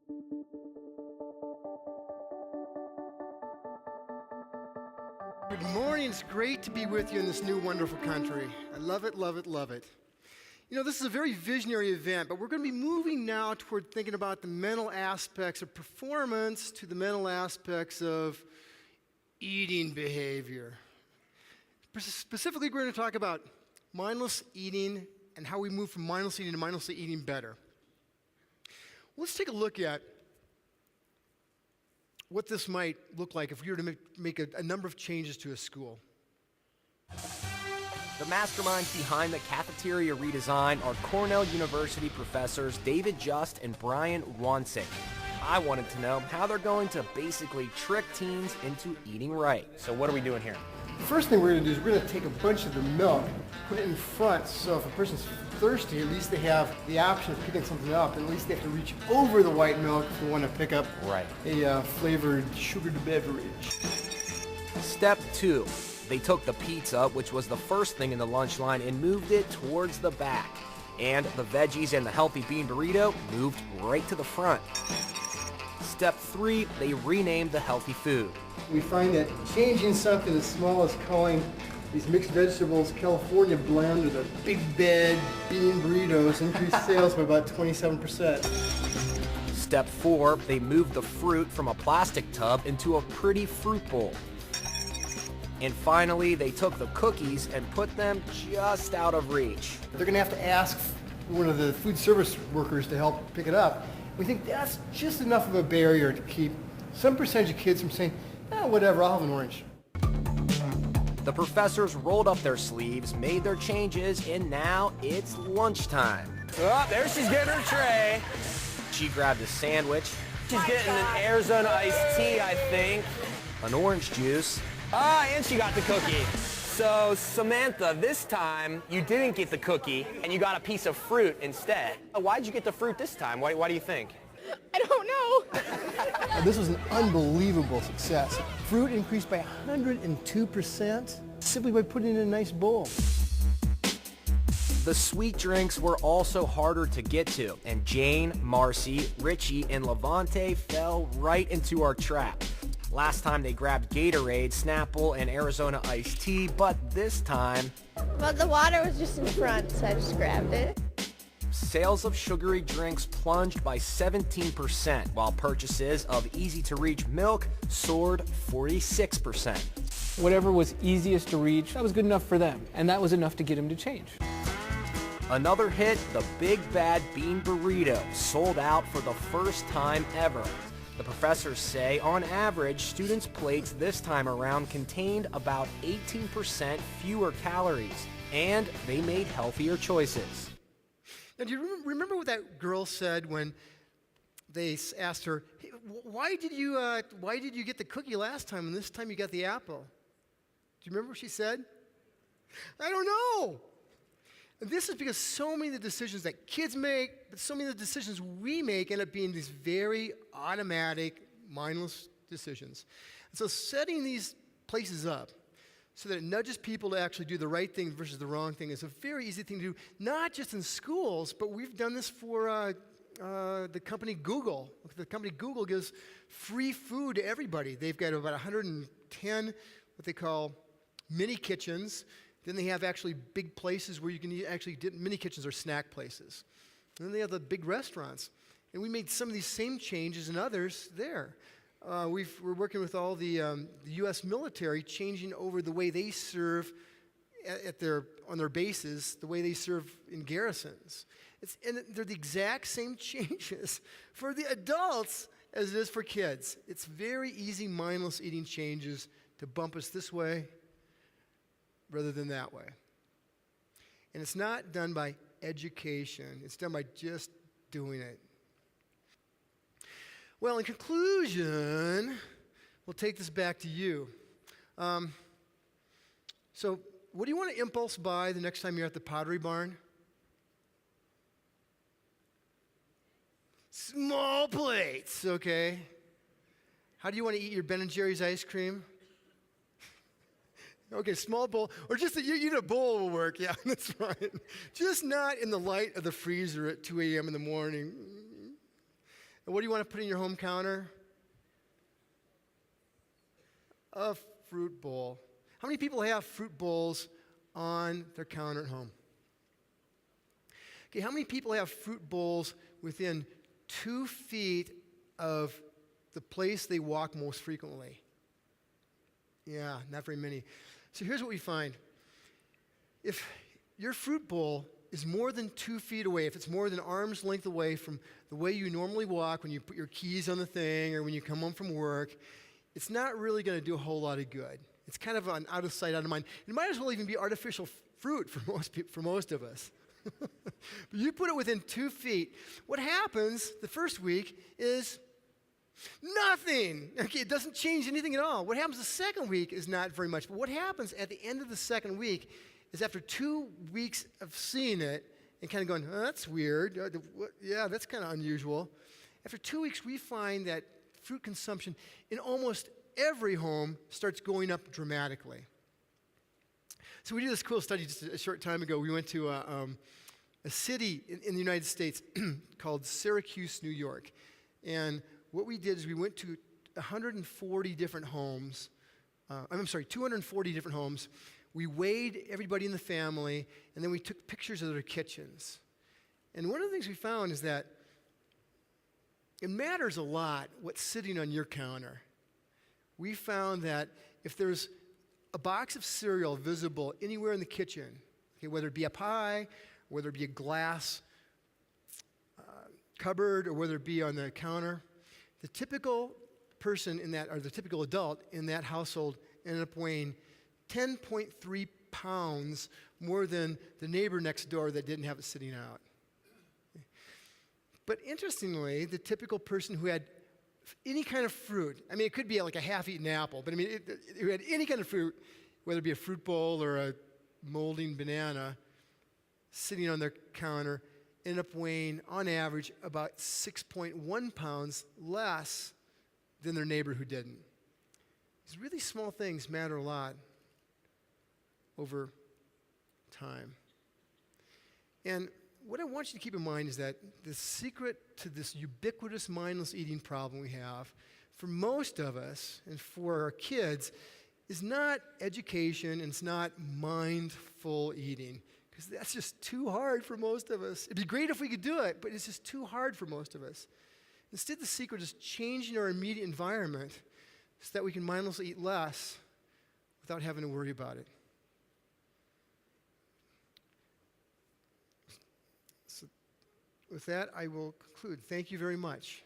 Good morning. It's great to be with you in this new wonderful country. I love it, love it, love it. You know, this is a very visionary event, but we're going to be moving now toward thinking about the mental aspects of performance to the mental aspects of eating behavior. Specifically, we're going to talk about mindless eating and how we move from mindless eating to mindlessly eating better. Let's take a look at what this might look like if we were to make a number of changes to a school. The masterminds behind the cafeteria redesign are Cornell University professors David Just and Brian Wansink. I wanted to know how they're going to basically trick teens into eating right. So what are we doing here? The first thing we're going to do is we're going to take a bunch of the milk, put it in front, so if a person's thirsty, at least they have the option of picking something up, and at least they have to reach over the white milk if they want to pick up a flavored sugared beverage. Step 2. They took the pizza, which was the first thing in the lunch line, and moved it towards the back. And the veggies and the healthy bean burrito moved right to the front. Step 3, they renamed the healthy food. We find that changing something as small as calling these mixed vegetables California blend or the Big Bed bean burritos increased sales by about 27%. Step 4, they moved the fruit from a plastic tub into a pretty fruit bowl. And finally, they took the cookies and put them just out of reach. They're going to have to ask one of the food service workers to help pick it up. We think that's just enough of a barrier to keep some percentage of kids from saying, whatever, I'll have an orange. The professors rolled up their sleeves, made their changes, and now it's lunchtime. Oh, there she's getting her tray. She grabbed a sandwich. She's getting an Arizona iced tea, I think. An orange juice. And she got the cookie. So, Samantha, this time you didn't get the cookie and you got a piece of fruit instead. Why'd you get the fruit this time? Why do you think? I don't know. This was an unbelievable success. Fruit increased by 102% simply by putting it in a nice bowl. The sweet drinks were also harder to get to, and Jane, Marcy, Richie, and Levante fell right into our trap. Last time they grabbed Gatorade, Snapple, and Arizona iced tea, but this time... Well, the water was just in front, so I just grabbed it. Sales of sugary drinks plunged by 17%, while purchases of easy-to-reach milk soared 46%. Whatever was easiest to reach, that was good enough for them, and that was enough to get them to change. Another hit, the Big Bad Bean Burrito, sold out for the first time ever. The professors say, on average, students' plates this time around contained about 18% fewer calories, and they made healthier choices. Now, do you remember what that girl said when they asked her, hey, why did you get the cookie last time and this time you got the apple? Do you remember what she said? I don't know. And this is because so many of the decisions that kids make, but so many of the decisions we make end up being these very automatic, mindless decisions. And so setting these places up so that it nudges people to actually do the right thing versus the wrong thing is a very easy thing to do, not just in schools, but we've done this for the company Google. The company Google gives free food to everybody. They've got about 110 what they call mini kitchens. Then they have actually big places where you can actually mini kitchens or snack places. And then they have the big restaurants. And we made some of these same changes and others there. We're working with all the U.S. military, changing over the way they serve on their bases, the way they serve in garrisons. And they're the exact same changes for the adults as it is for kids. It's very easy, mindless eating changes to bump us this way rather than that way. And it's not done by education. It's done by just doing it. Well, in conclusion, we'll take this back to you. So what do you want to impulse buy the next time you're at the Pottery Barn? Small plates, okay. How do you want to eat your Ben & Jerry's ice cream? Okay, small bowl, or just a bowl will work. Yeah, that's fine. Just not in the light of the freezer at 2 a.m. in the morning. And what do you want to put in your home counter? A fruit bowl. How many people have fruit bowls on their counter at home? Okay, how many people have fruit bowls within 2 feet of the place they walk most frequently? Yeah, not very many. So here's what we find. If your fruit bowl is more than 2 feet away, if it's more than arm's length away from the way you normally walk when you put your keys on the thing or when you come home from work, it's not really going to do a whole lot of good. It's kind of an out of sight, out of mind. It might as well even be artificial fruit for most of us. But you put it within 2 feet. What happens the first week is nothing. Okay, it doesn't change anything at all. What happens the second week is not very much. But what happens at the end of the second week is after 2 weeks of seeing it and kind of going, oh, that's weird. Yeah, that's kind of unusual. After 2 weeks, we find that fruit consumption in almost every home starts going up dramatically. So we did this cool study just a short time ago. We went to a city in the United States called Syracuse, New York. And what we did is we went to 240 different homes. We weighed everybody in the family, and then we took pictures of their kitchens. And one of the things we found is that it matters a lot what's sitting on your counter. We found that if there's a box of cereal visible anywhere in the kitchen, okay, whether it be up high, whether it be a glass cupboard, or whether it be on the counter, the typical person in that, or the typical adult in that household ended up weighing 10.3 pounds more than the neighbor next door that didn't have it sitting out. But interestingly, the typical person who had any kind of fruit, I mean, it could be like a half-eaten apple, but I mean, who had any kind of fruit, whether it be a fruit bowl or a molding banana, sitting on their counter, ended up weighing, on average, about 6.1 pounds less than their neighbor who didn't. These really small things matter a lot over time. And what I want you to keep in mind is that the secret to this ubiquitous mindless eating problem we have, for most of us and for our kids, is not education and it's not mindful eating, because that's just too hard for most of us. It'd be great if we could do it, but it's just too hard for most of us. Instead, the secret is changing our immediate environment so that we can mindlessly eat less without having to worry about it. So with that, I will conclude. Thank you very much.